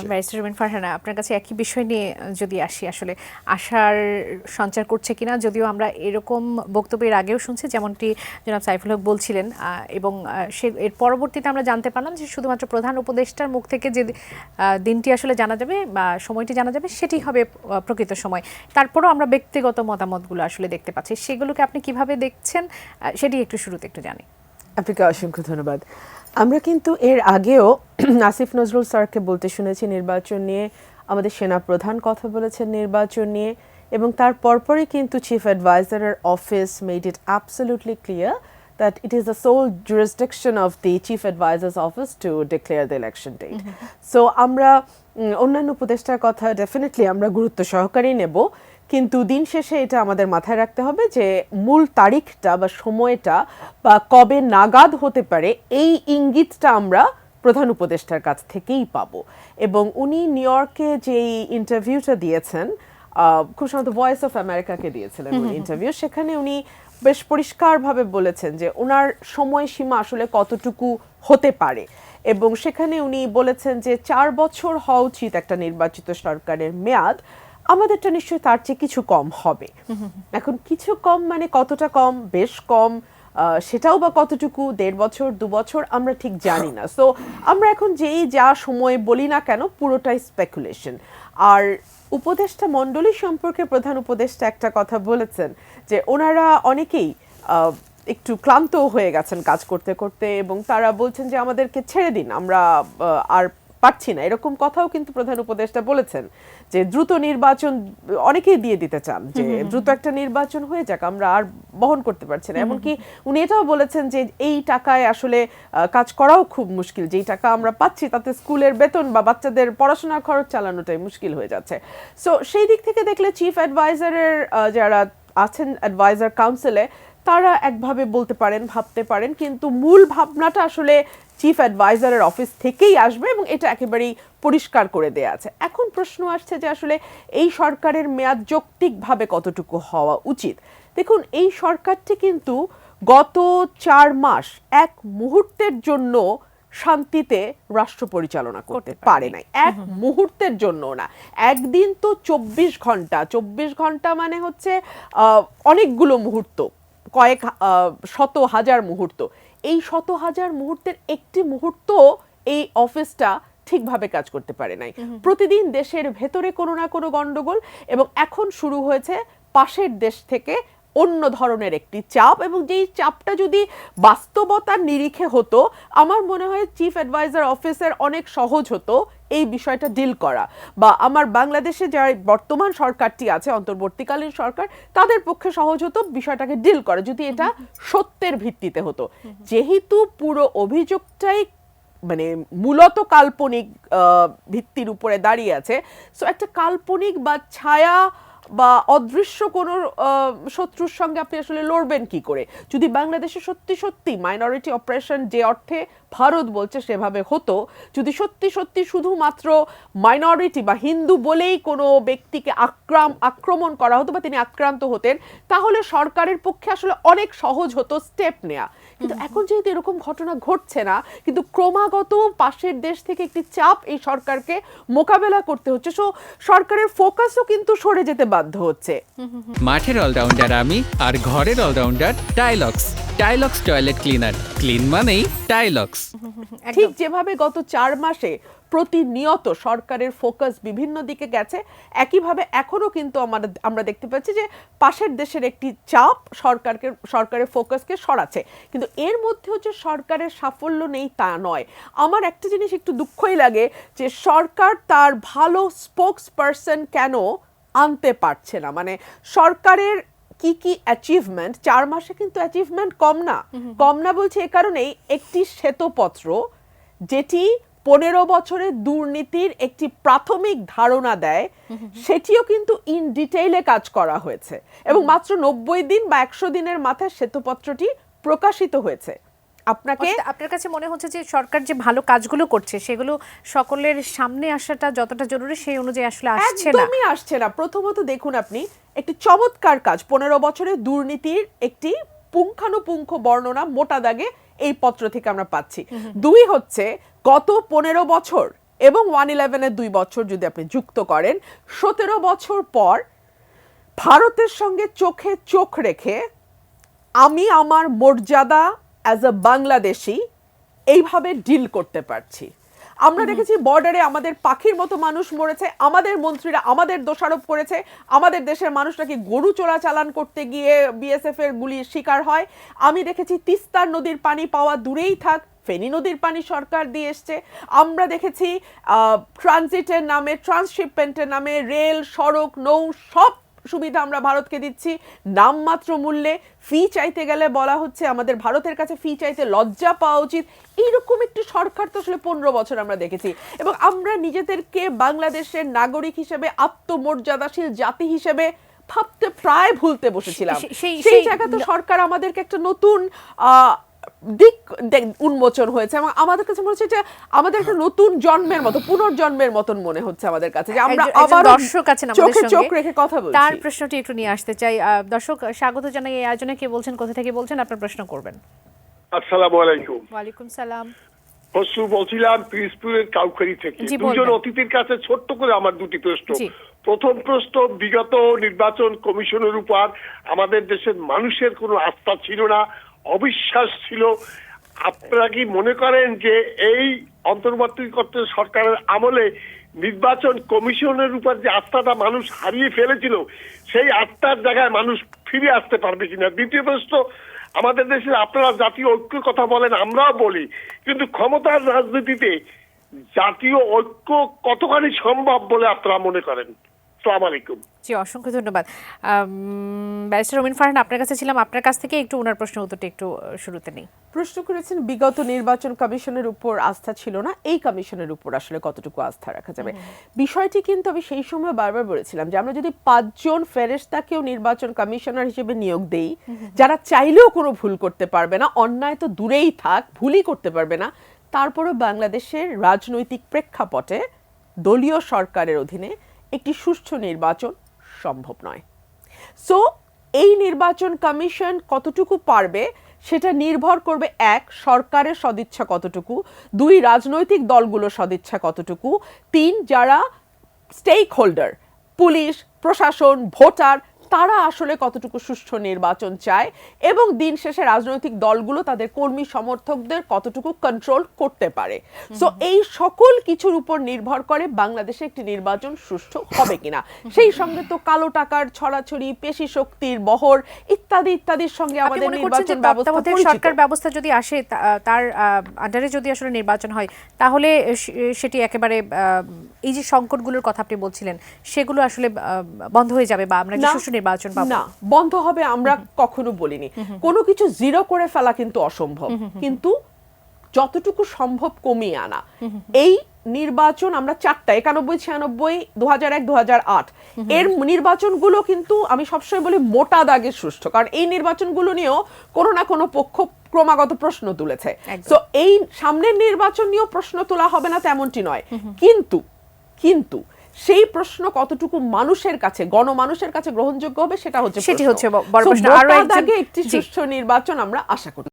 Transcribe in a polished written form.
Barrister রুমিন ফারহানা, আপনার কাছে একই বিষয় নিয়ে যদি আসি, আসলে আশার সঞ্চার করছে কিনা, যদিও আমরা এরকম বক্তব্যের আগেও শুনছি, যেমনটি জনাব সাইফুল হক বলছিলেন, এবং সে এর পরবর্তীতে আমরা জানতে পারলাম যে শুধুমাত্র প্রধান উপদেষ্টার মুখ থেকে যে দিনটি আসলে জানা যাবে বা সময়টি জানা যাবে সেটি হবে প্রকৃত সময়। তারপরও আমরা ব্যক্তিগত মতামতগুলো আসলে দেখতে পাচ্ছি, সেগুলোকে আপনি কিভাবে দেখছেন সেটি একটু শুরুতে একটু জানি। আপনাকে অসংখ্য ধন্যবাদ। আমরা কিন্তু এর আগেও আসিফ নজরুল স্যারকে বলতে শুনেছি নির্বাচন নিয়ে, আমাদের সেনাপ্রধান কথা বলেছেন নির্বাচন নিয়ে, এবং তার পরপরই কিন্তু চিফ অ্যাডভাইজারের office made it absolutely clear that it is the sole jurisdiction of the chief advisor's office to declare the election date. So আমরা অন্যান্য উপদেষ্টার কথা ডেফিনেটলি আমরা গুরুত্ব সহকারেই নেব, কিন্তু দিন শেষে এটা আমাদের মাথায় রাখতে হবে যে মূল তারিখটা বা সময়টা বা কবে নাগাদ হতে পারে এই ইঙ্গিতটা আমরা প্রধান উপদেষ্টার কাছ থেকেই পাবো। এবং উনি নিউ ইয়র্কে যেই ইন্টারভিউটা দিয়েছেন, খুব সম্ভবত ভয়েস অফ আমেরিকাকে দিয়েছিলেন ইন্টারভিউ, সেখানে উনি বেশ পরিষ্কারভাবে বলেছেন যে ওনার সময়সীমা আসলে কতটুকু হতে পারে, এবং সেখানে উনি বলেছেন যে 4 বছর হওয়া উচিত একটা নির্বাচিত সরকারের মেয়াদ, আমাদেরটা নিশ্চয়ই তার চেয়ে কিছু কম হবে। এখন কিছু কম মানে কতটা কম, বেশ কম, সেটাও বা কতটুকু, 1.5 বছর 2 বছর আমরা ঠিক জানি না। সো আমরা এখন যেই যা সময় বলি না কেন পুরোটাই স্পেকুলেশন। আর উপদেষ্টা মণ্ডলী সম্পর্কে প্রধান উপদেষ্টা একটা কথা বলেছেন যে ওনারা অনেকেই একটু ক্লান্ত হয়ে গেছেন কাজ করতে করতে, এবং তারা বলছেন যে আমাদেরকে ছেড়ে দিন, আমরা আর পারছি না। এরকম কথাও কিন্তু প্রধান উপদেষ্টা বলেছেন যে দ্রুত নির্বাচন অনেকেই দিয়ে দিতে চান, যে দ্রুত একটা নির্বাচন হয়ে যাক, আমরা আর বহন করতে পারছি না। এমনকি উনি এটাও বলেছেন যে এই টাকায় আসলে কাজ করাও খুব মুশকিল, যেই টাকা আমরা পাচ্ছি তাতে স্কুলের বেতন বা বাচ্চাদের পড়াশোনার খরচ চালানোটাই মুশকিল হয়ে যাচ্ছে। সো সেই দিক থেকে দেখলে চিফ অ্যাডভাইজারের যারা আছেন অ্যাডভাইজার কাউন্সিলে, তারা একভাবে বলতে পারেন, ভাবতে পারেন, কিন্তু মূল ভাবনাটা আসলে চিফ অ্যাডভাইজারের অফিস থেকেই আসবে, এবং এটা একেবারেই পরিষ্কার করে দেয়া আছে। এখন প্রশ্ন আসছে যে আসলে এই সরকারের মেয়াদ যৌক্তিকভাবে কতটুকু হওয়া উচিত। দেখুন, এই সরকারটি কিন্তু গত 4 মাস এক মুহূর্তের জন্য শান্তিতে রাষ্ট্র পরিচালনা করতে পারে নাই, এক মুহূর্তের জন্য না। একদিন তো 24 ঘন্টা, 24 ঘন্টা মানে হচ্ছে অনেকগুলো মুহূর্ত, কয়েক শত হাজার মুহূর্ত। এই শত হাজার মুহূর্তের একটি মুহূর্ত এই অফিসটা ঠিকভাবে কাজ করতে পারে নাই। প্রতিদিন দেশের ভেতরে কোনো না কোনো গন্ডগোল, এবং এখন শুরু হয়েছে পাশের দেশ থেকে অন্য ধরনের একটি চাপ, এবং যেই চাপটা যদি বাস্তবতার নিরিখে হতো, আমার মনে হয় চিফ অ্যাডভাইজার অফিসের অনেক সহজ হতো এই বিষয়টা ডিল করা, বা আমার বাংলাদেশে যারা বর্তমান সরকারটি আছে, অন্তর্বর্তীকালীন সরকার, তাদের পক্ষে সহজ হতো বিষয়টাকে ডিল করা যদি এটা সত্যের ভিত্তিতে হতো। যেহেতু পুরো অভিযোগটাই মানে মূলত কাল্পনিক ভিত্তির উপরে দাঁড়িয়ে আছে, সো একটা কাল্পনিক বা ছায়া বা অদৃশ্য কোনো শত্রুর সঙ্গে আপনি আসলে লড়বেন কি করে? যদি বাংলাদেশে সত্যি সত্যি মাইনরিটি অপারেশন যে অর্থে ভারত বলছে সেভাবে হতো, যদি সত্যি সত্যি শুধুমাত্র মাইনরিটি বা হিন্দু বলেই কোনো ব্যক্তিকে আক্রমণ করা হতো বা তিনি আক্রান্ত হতেন, তাহলে সরকারের পক্ষে আসলে অনেক সহজ হতো স্টেপ নেওয়া। কিন্তু এখন যেহেতু এরকম ঘটনা ঘটছে না, কিন্তু ক্রমাগত পাশের দেশ থেকে একটি চাপ এই সরকারকে মোকাবেলা করতে হচ্ছে, সো সরকারের ফোকাসও কিন্তু সরে যেতে বাধ্য হচ্ছে। মাঠের অলরাউন্ডার আমি, আর ঘরের all-rounder Tilex. Tilex toilet cleaner, clean মানেই টাইলক্স। ঠিক যেভাবে গত 4 মাসে প্রতিনিয়ত সরকারের ফোকাস বিভিন্ন দিকে গেছে, একইভাবে এখনো কিন্তু আমরা দেখতে পাচ্ছি যে পাশের দেশের একটি চাপ সরকারের ফোকাসকে সরাচ্ছে। কিন্তু এর মধ্যে হচ্ছে সরকারের সাফল্য নেই তা নয়। আমার একটা জিনিস একটু দুঃখই লাগে যে সরকার তার ভালো স্পোকস পারসন কেন আনতে পারছে না। মানে সরকারের কি কি অ্যাচিভমেন্ট, 4 মাসে কিন্তু অ্যাচিভমেন্ট কম না বলছি এ কারণেই, একটি শ্বেতপত্র যেটি 15 বছরের দুর্নীতির একটি প্রাথমিক ধারণা দেয়, সেটিও কিন্তু ইন ডিটেইলে কাজ করা হয়েছে, এবং মাত্র 90 দিন বা 100 দিনের মাথায় শ্বেতপত্রটি প্রকাশিত হয়েছে। আপনার কাছে মনে হচ্ছে যে সরকার যে ভালো কাজগুলো করছে সেগুলো সকলের সামনে আসাটা যতটা জরুরি সেই অনুযায়ী আসলে আসছে না? একদমই আসছে না। প্রথমত দেখুন, আপনি একটি চমৎকার কাজ, 15 বছরের দুর্নীতির একটি পুঙ্খানুপুঙ্খ বর্ণনা মোটা দাগে এই পত্র থেকে আমরা পাচ্ছি। 2 হচ্ছে গত 15 বছর এবং 1/11-এর 2 বছর যদি আপনি যুক্ত করেন, 17 বছর পর ভারতের সঙ্গে চোখে চোখ রেখে আমি আমার মর্যাদা অ্যাজ আ বাংলাদেশি এইভাবে ডিল করতে পারছি। আমরা দেখেছি বর্ডারে আমাদের পাখির মতো মানুষ মরেছে, আমাদের মন্ত্রীরা আমাদের দোষারোপ করেছে, আমাদের দেশের মানুষরা কি গরু চোরাচালান করতে গিয়ে বিএসএফ এর গুলির শিকার হয়। আমি দেখেছি তিস্তার নদীর পানি পাওয়া দূরেই থাক, ফেনী নদীর পানি সরকার দিয়ে এসছে। আমরা দেখেছি ট্রানজিটের নামে, ট্রান্সশিপমেন্টের নামে রেল, সড়ক, নৌ সব সুবিধা আমরা ভারতকে দিচ্ছি নামমাত্র মূল্যে। ফি চাইতে গেলে বলা হচ্ছে আমাদের ভারতের কাছে ফি চাইতে লজ্জা পাওয়া উচিত। এইরকম একটি সরকার তো আসলে 15 বছর আমরা দেখেছি, এবং আমরা নিজেদেরকে বাংলাদেশের নাগরিক হিসেবে, আত্মমর্যাদাশীল জাতি হিসেবে ভাবতে প্রায় ভুলতে বসেছিলাম। সেই জায়গায় তো সরকার আমাদেরকে একটা নতুন দিক উন্মোচন হয়েছে, এবং আমাদের কাছে মনে হচ্ছে যে আমাদের একটা নতুন জন্মের মতো, পুনর্জন্মের মতন মনে হচ্ছে আমাদের কাছে, যে আমরা আবার দর্শক আছেন আমাদের চোখে সঙ্গে, চোখ রেখে কথা বলছি। তার প্রশ্নটি একটু নিয়ে আসতে চাই। দর্শক স্বাগত জানাই এই আয়োজনে। কে বলছেন, কোথা থেকে বলছেন, আপনার প্রশ্ন করবেন। আসসালামু আলাইকুম। ওয়ালাইকুম সালাম। হসু বলছিলাম পিরোজপুরের কাউখালী থেকে। জি, দুজন বলবেন। অতিথির কাছে ছোট্ট করে আমার দুটি প্রশ্ন। জি। প্রথম প্রশ্ন, বিগত নির্বাচন কমিশনের উপর আমাদের দেশের মানুষের কোনো আস্থা ছিল না, অবিশ্বাস ছিল। আপনারা কি মনে করেন যে এই অন্তর্বর্তীকালীন সরকারের আমলে নির্বাচন কমিশনের উপর যে আস্থাটা মানুষ হারিয়ে ফেলেছিল, সেই আস্থার জায়গায় মানুষ ফিরে আসতে পারবে কিনা? দ্বিতীয় প্রশ্ন, আমাদের দেশে আপনারা জাতীয় ঐক্যের কথা বলেন, আমরাও বলি, কিন্তু ক্ষমতার রাজনীতিতে জাতীয় ঐক্য কতখানি সম্ভব বলে আপনারা মনে করেন? আসসালামু আলাইকুম। জি, অসংখ্য ধন্যবাদ। ব্যারিস্টার রুমিন ফারহান, আপনার কাছে ছিলাম, আপনার কাছ থেকে একটু ওনার প্রশ্ন উত্তরটা একটু শুরুতে নেই। প্রশ্ন করেছেন বিগত নির্বাচন কমিশনের উপর আস্থা ছিল না, এই কমিশনের উপর আসলে কতটুকু আস্থা রাখা যাবে। বিষয়টি কিন্তু আমি সেই সময় বারবার বলেছিলাম যে আমরা যদি 5 জন ফেরেশতাকেও নির্বাচন কমিশনার হিসেবে নিয়োগ দেই, যারা চাইলেও কোনো ভুল করতে পারবে না, অন্যায় তো দূরেই থাক, ভুলই করতে পারবে না, তারপরেও বাংলাদেশের রাজনৈতিক প্রেক্ষাপটে দলীয় সরকারের অধীনে একটি সুষ্ঠু নির্বাচন সম্ভব নয়। সো এই নির্বাচন কমিশন কতটুকু পারবে সেটা নির্ভর করবে, 1 সরকারের সদিচ্ছা কতটুকু, 2 রাজনৈতিক দলগুলোর সদিচ্ছা কতটুকু, 3 যারা স্টেক হোল্ডার, পুলিশ, প্রশাসন, ভোটার, তারা আসলে কতটুকু সুষ্ঠু নির্বাচন চায়, এবং দিন শেষে রাজনৈতিক দলগুলো তাদের কর্মী সমর্থকদের কতটুকু কন্ট্রোল করতে পারে। সো এই সকল কিছুর উপর নির্ভর করে বাংলাদেশে একটি নির্বাচন সুষ্ঠু হবে কিনা। সেই সঙ্গে তো কালো টাকার ছড়াছড়ি, পেশি শক্তির বহর ইত্যাদি ইত্যাদির সঙ্গে আমাদের নির্বাচন ব্যবস্থা পরিচিত। সরকার ব্যবস্থা যদি আসে, তার আন্ডারে যদি আসলে নির্বাচন হয়, তাহলে সেটি একেবারে এই যে সংকটগুলোর কথা আপনি বলছিলেন, সেগুলো আসলে বন্ধ হয়ে যাবে, বা আমরা কি সুষ্ঠু নির্বাচন পাবো? না, বন্ধ হবে আমরা কখনো বলিনি। কোনো কিছু জিরো করে ফেলা কিন্তু অসম্ভব, কিন্তু যতটুকু সম্ভব কমিয়ে আনা। এই নির্বাচন আমরা 4টা 91, 96, 2001, 2008 এর নির্বাচনগুলো কিন্তু আমি সবসময় বলি মোটা দাগের সুষ্ঠু, কারণ এই নির্বাচনগুলো নিয়েও কোনো না কোনো পক্ষ ক্রমাগত প্রশ্ন তুলেছে। তো এই সামনের নির্বাচন নিয়েও প্রশ্ন তোলা হবে না তেমনটি নয়, কিন্তু সেই প্রশ্ন কতটুকু মানুষের কাছে, গণমানুষের কাছে গ্রহণযোগ্য হবে সেটা হচ্ছে বড় প্রশ্ন। আরো একটি সুষ্ঠু নির্বাচন আমরা আশা করি।